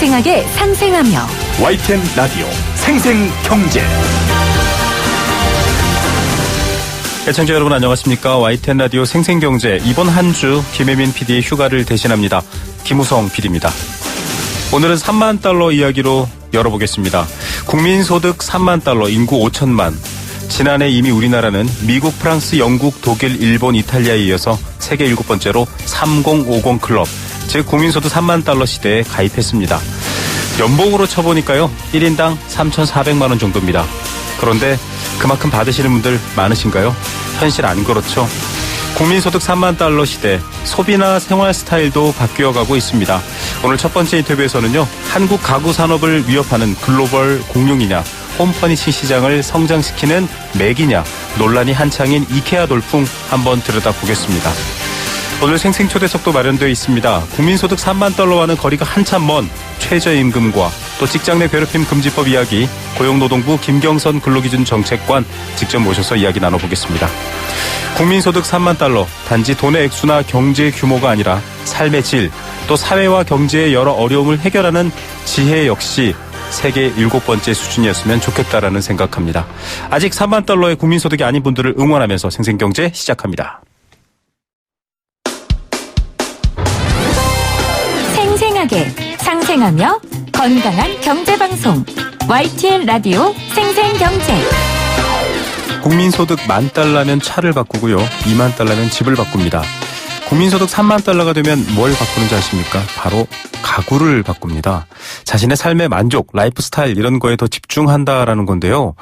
생생하게 상생하며 YTN 라디오 생생경제. 애청자 여러분 안녕하십니까. YTN 라디오 생생경제, 이번 한 주 김혜민 PD의 휴가를 대신합니다. 김우성 PD입니다. 오늘은 3만 달러 이야기로 열어보겠습니다. 국민소득 3만 달러, 인구 5천만. 지난해 이미 우리나라는 미국, 프랑스, 영국, 독일, 일본, 이탈리아에 이어서 세계 7번째로 3050 클럽, 즉 국민소득 3만 달러 시대에 가입했습니다. 연봉으로 쳐보니까요, 1인당 3,400만 원 정도입니다. 그런데 그만큼 받으시는 분들 많으신가요? 현실 안 그렇죠? 국민소득 3만 달러 시대, 소비나 생활 스타일도 바뀌어가고 있습니다. 오늘 첫 번째 인터뷰에서는요, 한국 가구 산업을 위협하는 글로벌 공룡이냐, 홈퍼니싱 시장을 성장시키는 맥이냐, 논란이 한창인 이케아 돌풍 한번 들여다보겠습니다. 오늘 생생초대석도 마련되어 있습니다. 국민소득 3만 달러와는 거리가 한참 먼 최저임금과 또 직장 내 괴롭힘 금지법 이야기, 고용노동부 김경선 근로기준 정책관 직접 모셔서 이야기 나눠보겠습니다. 국민소득 3만 달러, 단지 돈의 액수나 경제 규모가 아니라 삶의 질, 또 사회와 경제의 여러 어려움을 해결하는 지혜 역시 세계 7번째 수준이었으면 좋겠다라는 생각합니다. 아직 3만 달러의 국민소득이 아닌 분들을 응원하면서 생생경제 시작합니다. 생생하게 상생하며 건강한 경제방송 YTN 라디오 생생경제. 국민소득 10,000달러면 차를 바꾸고요, 20,000달러면 집을 바꿉니다. 국민소득 3만 달러가 되면 뭘 바꾸는지 아십니까? 바로 가구를 바꿉니다. 자신의 삶의 만족, 라이프 스타일 이런 거에 더 집중한다라는 건데요.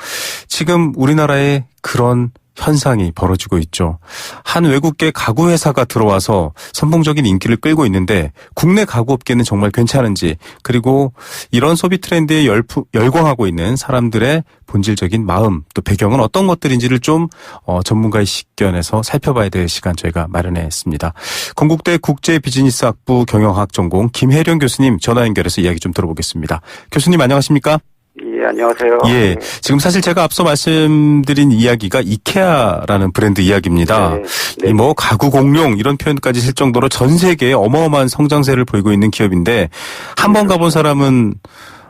지금 우리나라에 그런 현상이 벌어지고 있죠. 한 외국계 가구 회사가 들어와서 선풍적인 인기를 끌고 있는데 국내 가구업계는 정말 괜찮은지, 그리고 이런 소비 트렌드에 열광하고 있는 사람들의 본질적인 마음, 또 배경은 어떤 것들인지를 좀 전문가의 식견에서 살펴봐야 될 시간 저희가 마련했습니다. 건국대 국제비즈니스학부 경영학 전공 김혜령 교수님 전화 연결해서 이야기 좀 들어보겠습니다. 교수님 안녕하십니까? 예, 안녕하세요. 예, 지금 사실 제가 앞서 말씀드린 이야기가 이케아라는 브랜드 이야기입니다. 네. 이 뭐 가구 공룡 이런 표현까지 쓸 정도로 전 세계에 어마어마한 성장세를 보이고 있는 기업인데, 한 번 가본 사람은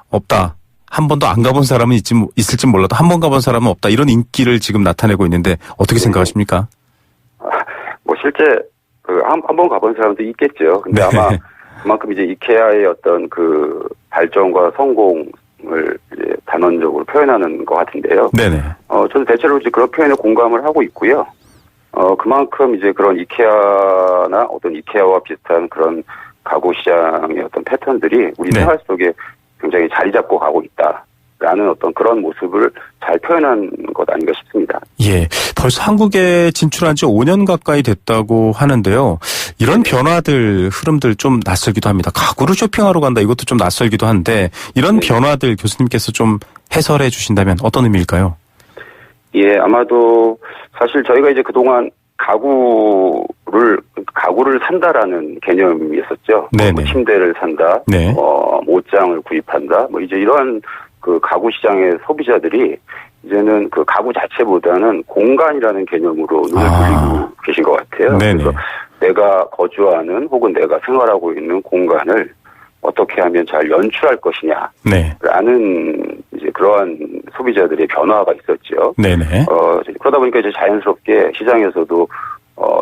없다, 한 번도 안 가본 사람은 있을지 몰라도 한 번 가본 사람은 없다, 이런 인기를 지금 나타내고 있는데 어떻게 생각하십니까? 뭐 실제 한 번 가본 사람도 있겠죠. 근데 네. 아마 그만큼 이제 이케아의 어떤 그 발전과 성공을 이제 단원적으로 표현하는 것 같은데요. 네네. 저는 대체로 이제 그런 표현에 공감을 하고 있고요. 그만큼 이제 그런 이케아나 어떤 이케아와 비슷한 그런 가구 시장의 어떤 패턴들이 우리 네. 생활 속에 굉장히 자리 잡고 가고 있다라는 어떤 그런 모습을 잘 표현한 것 아닌가 싶습니다. 예, 벌써 한국에 진출한 지 5년 가까이 됐다고 하는데요. 이런 변화들, 흐름들 좀 낯설기도 합니다. 가구를 쇼핑하러 간다, 이것도 좀 낯설기도 한데, 이런 변화들 교수님께서 좀 해설해 주신다면 어떤 의미일까요? 예, 아마도 사실 저희가 이제 그동안 가구를 산다라는 개념이었었죠. 네네. 뭐 침대를 산다, 네. 옷장을 구입한다, 뭐 이제 이런 그 가구 시장의 소비자들이 이제는 그 가구 자체보다는 공간이라는 개념으로 눈을 돌리고 계신 것 같아요. 네네. 그래서 내가 거주하는 혹은 내가 생활하고 있는 공간을 어떻게 하면 잘 연출할 것이냐. 네. 라는 이제 그러한 소비자들의 변화가 있었죠. 네네. 그러다 보니까 이제 자연스럽게 시장에서도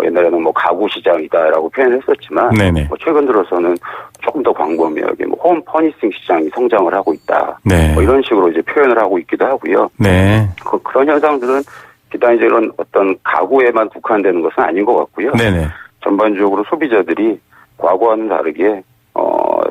옛날에는 뭐 가구 시장이다라고 표현을 했었지만, 네네. 뭐 최근 들어서는 조금 더 광범위하게 뭐 홈 퍼니싱 시장이 성장을 하고 있다. 네. 뭐 이런 식으로 이제 표현을 하고 있기도 하고요. 네. 그런 현상들은 비단 이제 이런 어떤 가구에만 국한되는 것은 아닌 것 같고요. 네네. 전반적으로 소비자들이 과거와는 다르게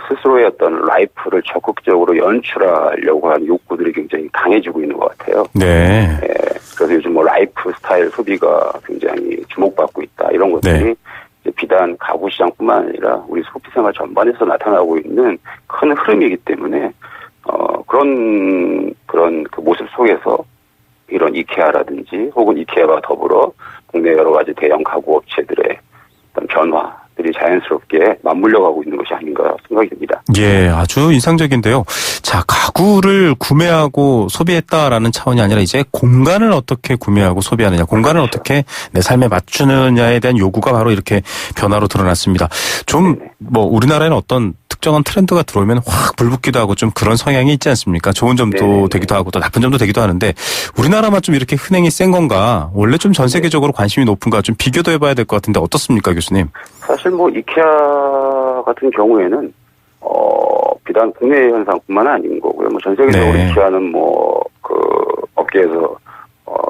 스스로의 어떤 라이프를 적극적으로 연출하려고 하는 욕구들이 굉장히 강해지고 있는 것 같아요. 네. 예, 그래서 요즘 뭐 라이프 스타일 소비가 굉장히 주목받고 있다. 이런 것들이 네. 이제 비단 가구 시장뿐만 아니라 우리 소비 생활 전반에서 나타나고 있는 큰 흐름이기 때문에 그런 그 모습 속에서 이런 이케아라든지 혹은 이케아와 더불어 국내 여러 가지 대형 가구 업체들의 어떤 변화들이 자연스럽게 맞물려 가고 있는 것이 아닌가 생각이 듭니다. 예, 아주 인상적인데요. 자, 가구를 구매하고 소비했다라는 차원이 아니라 이제 공간을 어떻게 구매하고 소비하느냐, 공간을 그렇죠. 어떻게 내 삶에 맞추느냐에 대한 요구가 바로 이렇게 변화로 드러났습니다. 좀 뭐 우리나라에는 어떤 특정한 트렌드가 들어오면 확 불붙기도 하고 좀 그런 성향이 있지 않습니까? 좋은 점도 네네. 되기도 하고 또 나쁜 점도 되기도 하는데 우리나라만 좀 이렇게 흥행이 센 건가? 원래 좀 전 세계적으로 관심이 높은가? 좀 비교도 해봐야 될 것 같은데 어떻습니까, 교수님? 사실 뭐 이케아 같은 경우에는 비단 국내 현상뿐만 아닌 거고요. 뭐 전 세계적으로 네. 이케아는 뭐 그 업계에서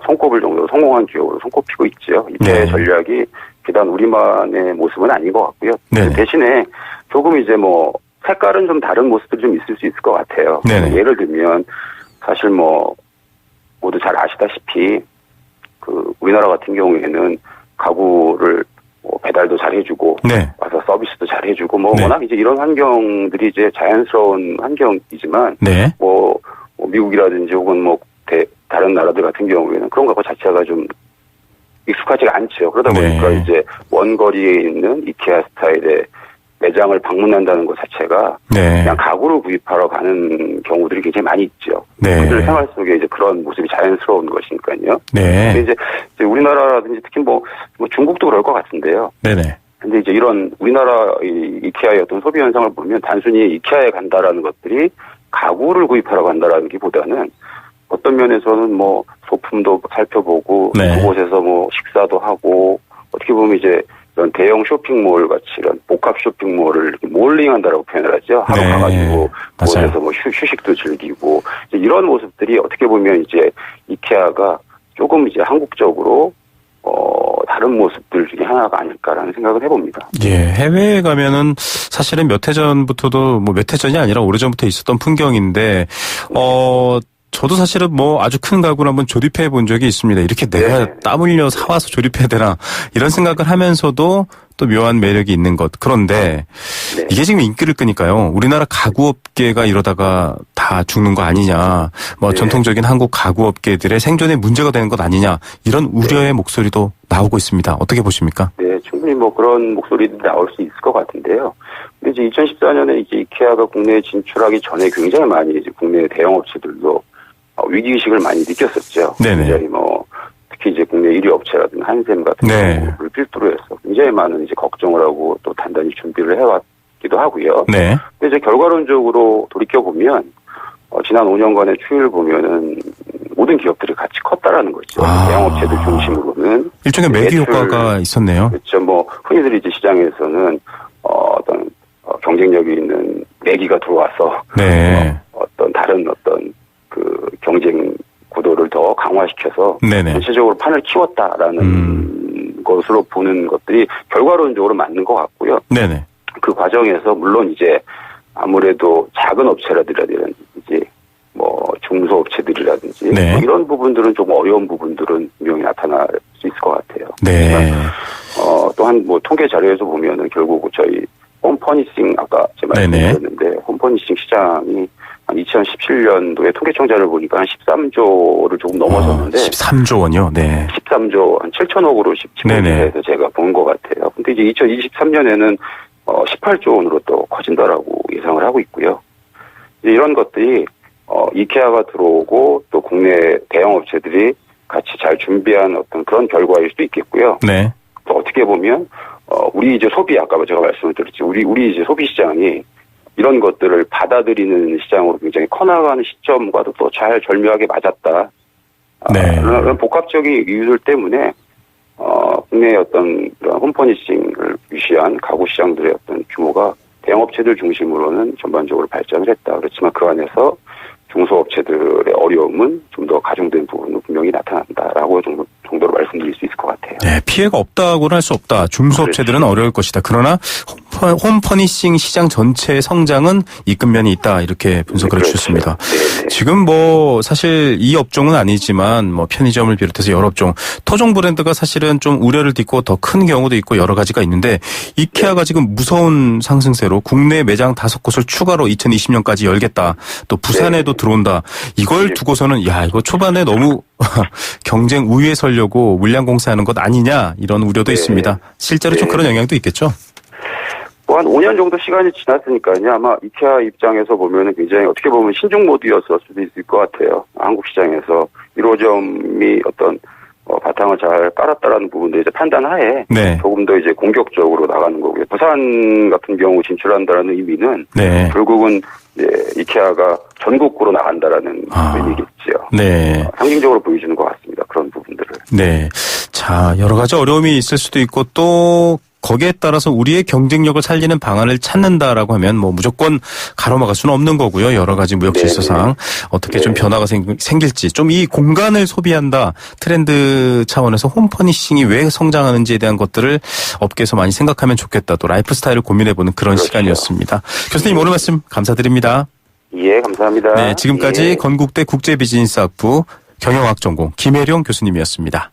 손꼽을 정도로 성공한 기업으로 손꼽히고 있죠. 이케아의 네. 전략이 비단 우리만의 모습은 아닌 것 같고요. 네네. 대신에 조금 이제 뭐 색깔은 좀 다른 모습들이 좀 있을 수 있을 것 같아요. 네네. 예를 들면 사실 뭐 모두 잘 아시다시피 그 우리나라 같은 경우에는 가구를 뭐 배달도 잘 해주고 네. 와서 서비스도 잘 해주고 뭐 네. 워낙 이제 이런 환경들이 이제 자연스러운 환경이지만 네. 뭐 미국이라든지 혹은 뭐 다른 나라들 같은 경우에는 그런 거 자체가 좀 익숙하지가 않죠. 그러다 보니까 네. 이제 원거리에 있는 이케아 스타일의 매장을 방문한다는 것 자체가 네. 그냥 가구를 구입하러 가는 경우들이 굉장히 많이 있죠. 네. 그들 생활 속에 이제 그런 모습이 자연스러운 것이니까요. 네. 근데 이제 우리나라라든지 특히 뭐 중국도 그럴 것 같은데요. 네네. 근데 이제 이런 우리나라 이케아의 어떤 소비 현상을 보면 단순히 이케아에 간다라는 것들이 가구를 구입하러 간다라는 기보다는 어떤 면에서는 뭐 소품도 살펴보고 네. 그곳에서 뭐 식사도 하고 어떻게 보면 이제 이런 대형 쇼핑몰 같이 이런 복합 쇼핑몰을 이렇게 몰링한다라고 표현을 하죠. 하루 네. 가가지고 맞아요. 그곳에서 뭐 휴식도 즐기고 이제 이런 모습들이 어떻게 보면 이제 이케아가 조금 이제 한국적으로 다른 모습들 중에 하나가 아닐까라는 생각을 해봅니다. 예, 해외에 가면은 사실은 몇 해 전부터도 뭐 몇 해 전이 아니라 오래전부터 있었던 풍경인데, 저도 사실은 뭐 아주 큰 가구를 한번 조립해 본 적이 있습니다. 이렇게 내가 네. 땀 흘려 사와서 조립해야 되나 이런 생각을 하면서도 또 묘한 매력이 있는 것. 그런데 네. 이게 지금 인기를 끄니까요. 우리나라 가구업계가 이러다가 다 죽는 거 아니냐. 뭐 네. 전통적인 한국 가구업계들의 생존에 문제가 되는 것 아니냐. 이런 우려의 목소리도 나오고 있습니다. 어떻게 보십니까? 네, 충분히 뭐 그런 목소리들이 나올 수 있을 것 같은데요. 근데 이제 2014년에 이제 이케아가 국내에 진출하기 전에 굉장히 많이 이제 국내 대형 업체들도 위기의식을 많이 느꼈었죠. 네네. 굉장히 뭐 특히 이제 국내 1위 업체라든 한샘 같은 네. 경우를 필두로 해서 굉장히 많은 이제 걱정을 하고 또 단단히 준비를 해왔기도 하고요. 네. 근데 이제 결과론적으로 돌이켜 보면 지난 5년간의 추이를 보면은 모든 기업들이 같이 컸다라는 거죠. 대형 업체들 중심으로는 일종의 매기 효과가 있었네요. 그렇죠. 뭐 흔히들 이제 시장에서는 어떤 경쟁력이 있는 매기가 들어와서 네. 어떤 다른 어떤 그 경쟁 구도를 더 강화시켜서 네네. 전체적으로 판을 키웠다라는 것으로 보는 것들이 결과론적으로 맞는 것 같고요. 네네. 그 과정에서 물론 이제 아무래도 작은 업체라든지 뭐 중소업체들이라든지 네. 뭐 이런 부분들은 좀 어려운 부분들은 분명히 나타날 수 있을 것 같아요. 네. 또한 뭐 통계 자료에서 보면은 결국 저희 홈퍼니싱 아까 제가 말씀드렸는데 홈퍼니싱 시장이 한 2017년도에 통계청자를 보니까 한 13조를 조금 넘어섰는데 13조 원이요. 네. 13조 한 7천억으로 집중해서 제가 본 것 같아요. 근데 이제 2023년에는 18조 원으로 또 커진다라고 예상을 하고 있고요. 이제 이런 것들이 이케아가 들어오고 또 국내 대형 업체들이 같이 잘 준비한 어떤 그런 결과일 수도 있겠고요. 네. 또 어떻게 보면 우리 이제 소비 아까 제가 말씀을 드렸지 우리 이제 소비 시장이 이런 것들을 받아들이는 시장으로 굉장히 커나가는 시점과도 또 잘 절묘하게 맞았다. 네. 그런 복합적인 이유들 때문에 국내의 어떤 그런 홈퍼니싱을 위시한 가구 시장들의 어떤 규모가 대형업체들 중심으로는 전반적으로 발전을 했다. 그렇지만 그 안에서 중소업체들의 어려움은 좀 더 가중된 부분은 분명히 나타난다라고 정도로 말씀드릴 수 있을 것 같아요. 네, 피해가 없다고는 할 수 없다. 중소업체들은 그렇죠. 어려울 것이다. 그러나 홈퍼니싱 시장 전체의 성장은 이끈 면이 있다. 이렇게 분석을 그렇죠. 해주셨습니다. 네네. 지금 뭐 사실 이 업종은 아니지만 뭐 편의점을 비롯해서 여러 업종, 토종 브랜드가 사실은 좀 우려를 딛고 더 큰 경우도 있고 여러 가지가 있는데 이케아가 지금 무서운 상승세로 국내 매장 5곳을 추가로 2020년까지 열겠다. 또 부산에도 들어온다. 이걸 두고서는 야 이거 초반에 너무 경쟁 우위에 서려고 물량 공세하는 것 아니냐 이런 우려도 있습니다. 실제로 좀 그런 영향도 있겠죠? 뭐 한 5년 정도 시간이 지났으니까요. 아마 이케아 입장에서 보면은 굉장히 어떻게 보면 신중 모드였을 수도 있을 것 같아요. 한국 시장에서 1호점이 어떤 바탕을 잘 깔았다라는 부분도 이제 판단하에 네. 조금 더 이제 공격적으로 나가는 거고요. 부산 같은 경우 진출한다라는 의미는 네. 결국은 이제 이케아가 전국구로 나간다라는 의미겠죠. 네. 상징적으로 보여주는 것 같습니다. 그런 부분들을. 네. 자, 여러 가지 어려움이 있을 수도 있고 또 거기에 따라서 우리의 경쟁력을 살리는 방안을 찾는다라고 하면 뭐 무조건 가로막을 수는 없는 거고요. 여러 가지 무역 질서상 어떻게 좀 변화가 생길지 좀 이 공간을 소비한다 트렌드 차원에서 홈퍼니싱이 왜 성장하는지에 대한 것들을 업계에서 많이 생각하면 좋겠다. 또 라이프 스타일을 고민해보는 그런 그렇죠. 시간이었습니다. 교수님 오늘 말씀 감사드립니다. 예, 감사합니다. 네, 지금까지 예. 건국대 국제비즈니스학부 경영학 전공 김혜룡 교수님이었습니다.